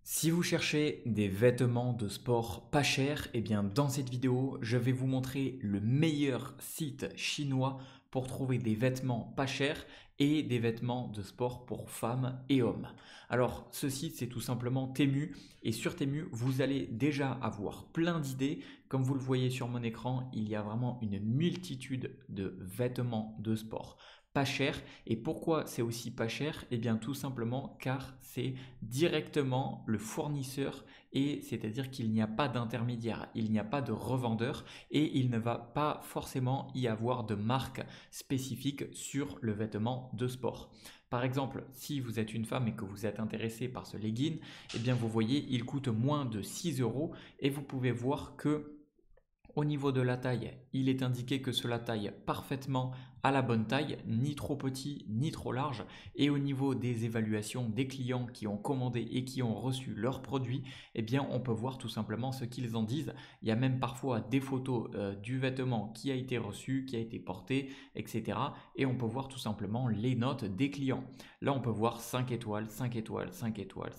Si vous cherchez des vêtements de sport pas chers, eh bien dans cette vidéo, je vais vous montrer le meilleur site chinois pour trouver des vêtements pas chers et des vêtements de sport pour femmes et hommes. Alors ce site c'est tout simplement Temu et sur Temu vous allez déjà avoir plein d'idées. Comme vous le voyez sur mon écran, il y a vraiment une multitude de vêtements de sport pas chers. Et pourquoi c'est aussi pas cher? Eh bien tout simplement car c'est directement le fournisseur et c'est-à-dire qu'il n'y a pas d'intermédiaire, il n'y a pas de revendeur et il ne va pas forcément y avoir de marque spécifique sur le vêtement de sport. Par exemple, si vous êtes une femme et que vous êtes intéressé par ce legging, eh bien vous voyez, il coûte moins de 6 euros et vous pouvez voir que au niveau de la taille, il est indiqué que cela taille parfaitement à la bonne taille, ni trop petit ni trop large. Et au niveau des évaluations des clients qui ont commandé et qui ont reçu leurs produits, eh bien on peut voir tout simplement ce qu'ils en disent. Il y a même parfois des photos du vêtement qui a été reçu, qui a été porté, etc. Et on peut voir tout simplement les notes des clients. Là on peut voir 5 étoiles, 5 étoiles, 5 étoiles,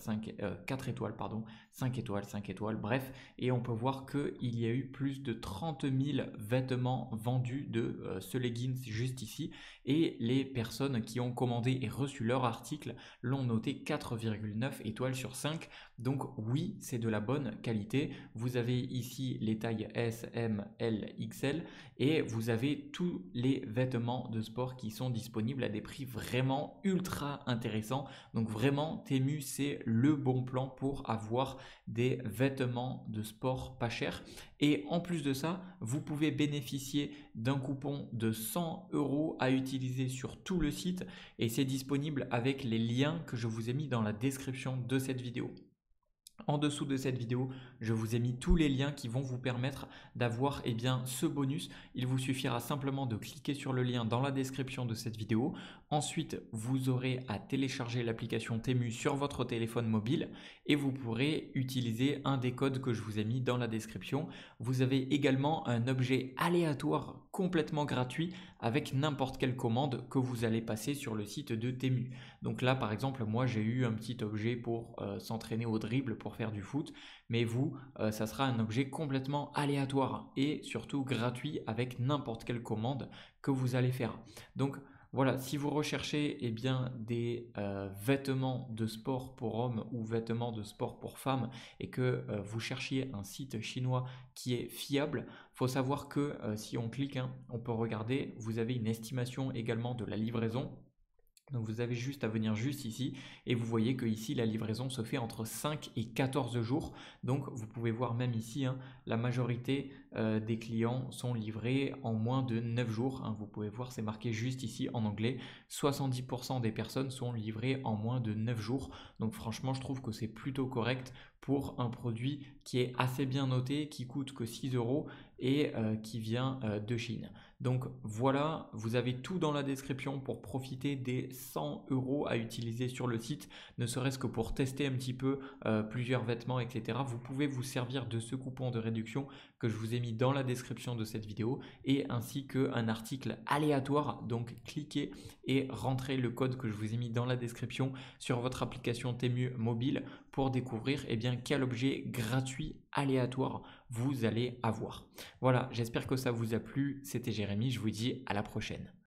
4 étoiles, pardon, 5 étoiles, 5 étoiles, bref. Et on peut voir qu'il y a eu plus de 30 000 vêtements vendus de ce leggings juste ici et les personnes qui ont commandé et reçu leur article l'ont noté 4,9 étoiles sur 5. Donc oui, c'est de la bonne qualité. Vous avez ici les tailles S, M, L, XL et vous avez tous les vêtements de sport qui sont disponibles à des prix vraiment ultra intéressants. Donc vraiment, Temu, c'est le bon plan pour avoir des vêtements de sport pas chers. Et en plus de ça, vous pouvez bénéficier d'un coupon de 100 euros à utiliser sur tout le site et c'est disponible avec les liens que je vous ai mis dans la description de cette vidéo. En dessous de cette vidéo, je vous ai mis tous les liens qui vont vous permettre d'avoir ce bonus. Il vous suffira simplement de cliquer sur le lien dans la description de cette vidéo. Ensuite, vous aurez à télécharger l'application Temu sur votre téléphone mobile et vous pourrez utiliser un des codes que je vous ai mis dans la description. Vous avez également un objet aléatoire complètement gratuit avec n'importe quelle commande que vous allez passer sur le site de Temu. Donc là, par exemple, moi j'ai eu un petit objet pour s'entraîner au dribble pour faire du foot, mais vous, ça sera un objet complètement aléatoire et surtout gratuit avec n'importe quelle commande que vous allez faire. Donc voilà, si vous recherchez des vêtements de sport pour hommes ou vêtements de sport pour femmes et que vous cherchiez un site chinois qui est fiable, il faut savoir que si on clique, on peut regarder, vous avez une estimation également de la livraison. Donc vous avez juste à venir juste ici et vous voyez que ici la livraison se fait entre 5 et 14 jours. Donc vous pouvez voir même ici, la majorité des clients sont livrés en moins de 9 jours. Vous pouvez voir, c'est marqué juste ici en anglais. 70% des personnes sont livrées en moins de 9 jours. Donc franchement, je trouve que c'est plutôt correct pour un produit qui est assez bien noté, qui coûte que 6 euros et qui vient de Chine. Donc voilà, vous avez tout dans la description pour profiter des 100 euros à utiliser sur le site, ne serait-ce que pour tester un petit peu plusieurs vêtements, etc. Vous pouvez vous servir de ce coupon de réduction que je vous ai mis dans la description de cette vidéo et ainsi qu'un article aléatoire. Donc cliquez et rentrez le code que je vous ai mis dans la description sur votre application Temu mobile pour découvrir quel objet gratuit aléatoire vous allez avoir. Voilà, j'espère que ça vous a plu. C'était Jérémy, je vous dis à la prochaine.